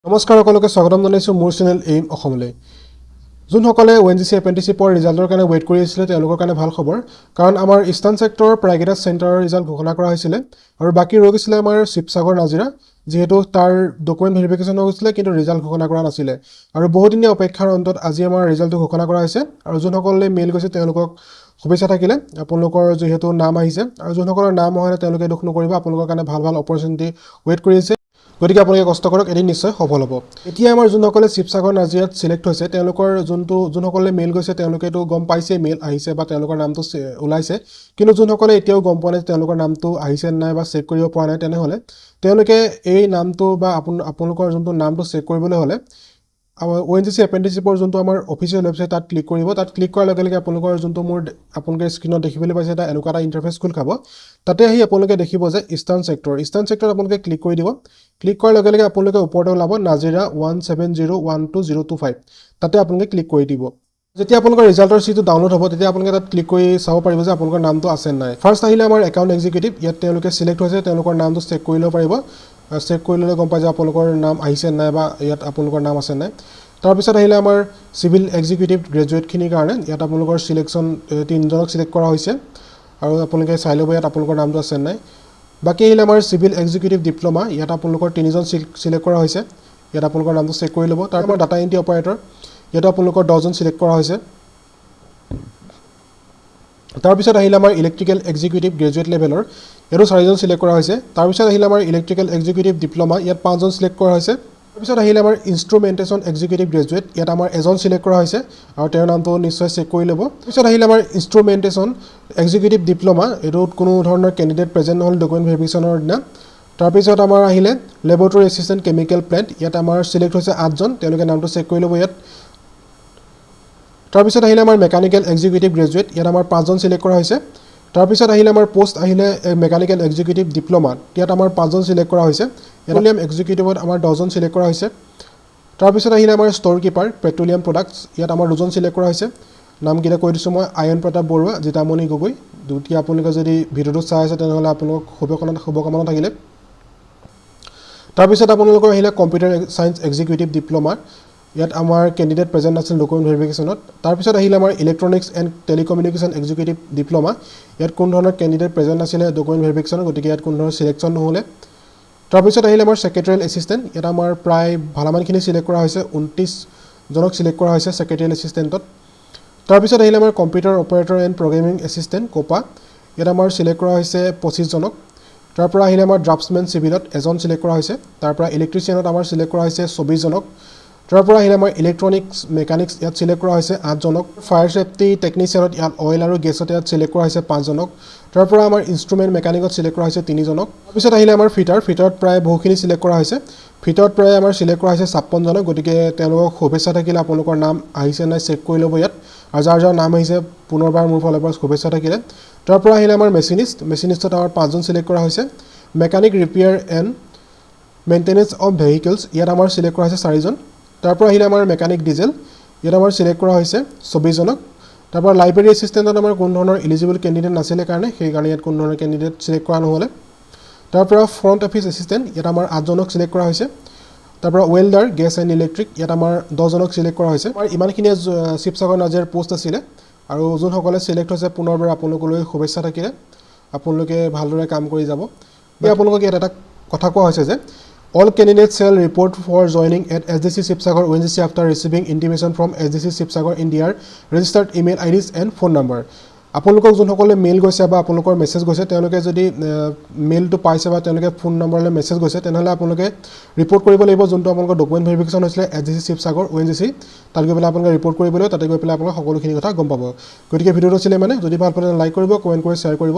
নমস্কাৰ সকলোকে স্বাগতম জনাইছো মোৰ চেনেল এইম অসমলৈ যোনসকলে ONGC apprenticeship ৰিজাল্টৰ কাৰণে ৱেইট কৰি আছিল তেওঁলোকৰ কাৰণে ভাল খবৰ কাৰণ আমাৰ ইষ্টাৰ্ণ সেক্টৰৰ প্ৰাইগেটা চেণ্টাৰৰ ৰিজাল্ট ঘোষণা কৰা হৈছিল আৰু বাকি ৰৈ গৈছিল আমাৰ sivsagar nazira যেহেতু তাৰ ডকুমেন্ট ভেৰিফিকেশন হৈছিল কিন্তু ৰিজাল্ট ঘোষণা কৰা নাছিল আৰু বহুদিনীয়া অপেক্ষাৰ অন্তত আজি আমাৰ ৰিজাল্টটো ঘোষণা কৰা হৈছে আৰু যোনসকলে মেইল গৈছে তেওঁলোকক শুভেচ্ছা থাকিলে আপোনালোকৰ যেহেতু নাম আহিছে আৰু যোনসকলৰ নাম হয় তেওঁলোকে দুখ নকৰিব আপোনালোকৰ কাৰণে ভাল ভাল অপৰচুনিটি ৱেইট কৰি আছে গতিকে আপোনালোকে কষ্ট কৰক এদিন নিশ্চয় সফল হ'ব এতিয়া আমাৰ যোনসকলে sivsagar nazirat সিলেক্ট হৈছে তেওঁলোকৰ যোনসকলে মেইল গৈছে তেওঁলোকেটো গম পাইছে মেইল আহিছে বা তেওঁলোকৰ নামটো ওলাইছে কিন্তু যোনসকলে এতিয়াও গম পোৱা নাই তেওঁলোকৰ নামটো আহিছে নাই বা চেক কৰিব পৰা নাই তেনেহলে তেওঁলোকে এই নামটো বা আপোনালোকৰ যোনটো নামটো চেক কৰিবলৈ হলে ONGC apprenticeship যোনটো আমাৰ অফিচিয়েল ওয়েবসাইট তাত ক্লিক কৰিব তাত ক্লিক কৰাৰ লগে লগে আপোনালোকৰ যোনটো মোৰ আপোনালোকে স্ক্ৰিনত দেখিবলৈ পাইছে এটা এনেকুৱা এটা ইন্টাৰফেস খুল খাব তাতে আহি আপোনালোকে দেখিব যে ইষ্টাৰ্ণ সেক্টৰ আপোনালোকে ক্লিক কৰি দিব ক্লিক কৰাৰ লগে লগে আপোনালোকে ওপৰতে ওলাব nazira 170120025 তাতে আপোনালোকে ক্লিক কৰি দিব যেতিয়া আপোনালোকৰ ৰিজাল্টৰ সিটো ডাউনলোড হ'ব তেতিয়া আপোনালোকে তাত ক্লিক কৰি চাব পাৰিব যে আপোনালোকৰ নামটো আছে নাই ফাৰ্স্ট আহিলে আমাৰ একাউন্ট এক্সিকিউটিভ ইয়াত তেওঁলোকে সিলেক্ট হৈছে তেওঁলোকৰ নামটো চেক কৰি লব পাৰিব চেক কৰি ললে গম পাই যে আপোনালোকৰ নাম আহিছে নাই বা ইয়াত আপোনালোকৰ নাম আছে নাই তাৰ পিছত আহিলে আমাৰ সিভিল এক্সিকিউটিভ গ্ৰেজুৱেট খিনিৰ কাৰণে ইয়াত আপোনালোকৰ সিলেকশন তিনজনক সিলেক্ট কৰা হৈছে আৰু আপোনালোকে চাই লব ইয়াত আপোনালোকৰ নামটো আছে নাই বাকি আহিলে আমাৰ সিভিল এক্সিকিউটিভ ডিপ্লোমা ইয়াত আপোনালোকৰ তিনিজন সিলেক্ট কৰা হৈছে ইয়াত আপোনালোকৰ নামটো চেক কৰি লব তাৰ আমাৰ ডাটা এন্ট্ৰি অপাৰেটৰ ইয়াত আপোনালোকৰ 10 জন সিলেক্ট কৰা হৈছে তাৰ পিছত আহিলে আমাৰ ইলেক্ট্ৰিকেল এক্সিকিউটিভ গ্ৰেজুৱেট লেভেলৰ ইয়াত 4 জন সিলেক্ট কৰা হৈছে তাৰ পিছত আহিলে আমাৰ ইলেক্ট্ৰিকেল এক্সিকিউটিভ ডিপ্লোমা ইয়াত 5 জন সিলেক্ট কৰা হৈছে তাৰ পিছত আহিলে আমাৰ ইনষ্ট্ৰুমেন্টেশন এক্সিকিউটিভ গ্ৰেজুৱেট ইয়াত আমাৰ এজন সিলেক্ট কৰা হৈছে আৰু তেওঁৰ নামটো নিশ্চয় চেক কৰি লব পিছত আহিলে আমাৰ ইনষ্ট্ৰুমেন্টেশন এক্সিকিউটিভ ডিপ্লোমা এটোত কোনো ধৰণৰ ক্যান্ডিডেট প্ৰেজেন্ট নহল ডকুমেন্ট ভেৰিফিকেশনৰ দিনা তাৰ পিছত আমাৰ আহিলে ল্যাবৰেটৰী এসিস্ট্যান্ট কেমিক্যাল প্লান্ট ইয়াত আমাৰ সিলেক্ট হৈছে 8 জন তেওঁলোকে নামটো চেক কৰি লব ইয়াত তাৰ পিছত আহিলে আমাৰ মেকানিক্যাল এক্সিকিউটিভ গ্ৰেজুৱেট ইয়াত আমাৰ 5 জন সিলেক্ট কৰা হৈছে তাৰ পিছত আহিলে আমাৰ পোষ্ট আহিলে মেকানিক্যাল এক্সিকিউটিভ ডিপ্লোমা ইয়াত আমাৰ 5 জন সিলেক্ট কৰা হৈছে পেট্ৰোলিয়াম এক্সিকিউটিভত আমাৰ 10 জন সিলেক্ট কৰা হৈছে তাৰ পিছত আহিলে আমাৰ ষ্ট'ৰ কিপাৰ পেট্ৰোলিয়াম প্ৰডাক্টছ ইয়াত আমাৰ 2 জন সিলেক্ট কৰা হৈছে নাম কিটা কৈ দিছো মই আয়ন প্ৰতাপ বৰুৱা জিতামণি গগৈ দুটি আপোনালোকে যদি ভিডিওটো চাই আছে তেনেহলে আপোনালোক শুভকামনা থাকিলে তাৰ পিছত আপোনালোকৰ আহিলে কম্পিউটাৰ সায়েন্স এক্সিকিউটিভ ডিপ্লোমা ইয়াত আমাৰ ক্যান্ডিডেট প্ৰেজেন্ট আছিল ডকুমেন্ট ভেৰিফিকেশনত তাৰ পিছত আহিলে আমাৰ electronics and telecommunication executive diploma ইয়াত কোন ধৰণৰ ক্যান্ডিডেট প্ৰেজেন্ট আছিল ডকুমেন্ট ভেৰিফিকেশনত গতিকে ইয়াত কোন ধৰণৰ সিলেকশন নহলে তাৰ পিছত আহিলে আমাৰ সেক্ৰেটাৰিয়েল এসিস্ট্যান্ট ইয়াত আমাৰ প্ৰায় ভালমানখিনি সিলেক্ট কৰা হৈছে 29 জনক সিলেক্ট কৰা হৈছে সেক্ৰেটাৰিয়েল এসিস্ট্যান্টত তাৰ পিছত আহিলে আমাৰ computer operator and programming assistant COPA ইয়াত আমাৰ সিলেক্ট কৰা হৈছে 25 জনক তাৰ পৰা আহিলে আমাৰ ড্ৰাফটসম্যান সিভিলত এজন সিলেক্ট কৰা হৈছে তাৰ পৰা ইলেক্ট্ৰিচিয়ানত আমাৰ সিলেক্ট কৰা হৈছে 24 জনক তাৰ পৰা আহিলে আমাৰ ইলেক্ট্ৰনিক্স মেকানিক্স ইয়াত সিলেক্ট কৰা হৈছে 8 জনক ফায়াৰ সেফটি টেকনিচিয়ানত ইয়াত অইল আৰু গেছত ইয়াত সিলেক্ট কৰা হৈছে 5 জনক তাৰ পৰা আমাৰ ইনষ্ট্ৰুমেন্ট মেকানিকত সিলেক্ট কৰা হৈছে 3 জনক তাৰ পিছত আহিলে আমাৰ ফিটাৰত প্ৰায় বহুখিনি সিলেক্ট কৰা হৈছে ফিটাৰত প্ৰায় আমাৰ সিলেক্ট কৰা হৈছে 56 জনক গতিকে তেওঁলোকক শুভেচ্ছা থাকিলে আপোনালোকৰ নাম আহিছে নাই চেক কৰি লব ইয়াত আৰু যাৰ নাম আহিছে পুনৰবাৰ মোৰ ফালৰ পৰা শুভেচ্ছা থাকিলে তাৰ পৰা আহিলে আমাৰ মেচিনিষ্টত আমাৰ 5 জন সিলেক্ট কৰা হৈছে mechanic repair and maintenance of vehicles ইয়াত আমাৰ সিলেক্ট কৰা হৈছে 4 জন তাৰ পৰা আহিলে আমাৰ মেকানিক ডিজেল ইয়াত আমাৰ সিলেক্ট কৰা হৈছে 24 জনক তাৰ পৰা লাইব্ৰেৰী এসিস্ট্যান্টত আমাৰ কোন ধৰণৰ এলিজিবল ক্যান্ডিডেট নাছিলে কাৰণে সেই কাৰণে ইয়াত কোন ধৰণৰ ক্যান্ডিডেট সিলেক্ট কৰা নহলে তাৰ পৰা ফ্ৰন্ট অফিচ এসিস্ট্যান্ট ইয়াত আমাৰ 8 জনক সিলেক্ট কৰা হৈছে তাৰ পৰা ওয়েল্ডাৰ গেছ এণ্ড ইলেক্ট্ৰিক ইয়াত আমাৰ 10 জনক সিলেক্ট কৰা হৈছে আৰু ইমানখিনি sivsagar nazirat পোষ্ট আছিল আৰু যোনসকলে সিলেক্ট হৈছে পুনৰবাৰ আপোনালোকলৈ শুভেচ্ছা থাকিলে আপোনালোকে ভালদৰে কাম কৰি যাব আপোনালোকক এটা কথা কোৱা হৈছে যে all candidates shall report for joining at SDC Sivsagar ONGC after receiving intimation from SDC Sivsagar in their registered email IDs and phone number আপোনালোকক যোনসকলে মেইল গৈছে বা আপোনালোকৰ মেছেজ গৈছে তেওঁলোকে যদি মেইলটো পাইছে বা তেওঁলোকে ফোন নম্বৰলৈ মেছেজ গৈছে তেনেহলে আপোনালোকে ৰিপৰ্ট কৰিব লাগিব যোনটো আপোনালোকৰ ডকুমেন্ট ভেৰিফিকেশন হৈছিল SDC Sivsagar ONGC তাত গৈ পেলাই আপোনালোকে ৰিপৰ্ট কৰিব লাগিব তাতে গৈ পেলাই আপোনালোকে সকলোখিনি কথা গম পাব গতিকে ভিডিওটো চালে মানে যদি ভাল পালে লাইক কৰিব কমেন্ট কৰি শ্বেয়াৰ কৰিব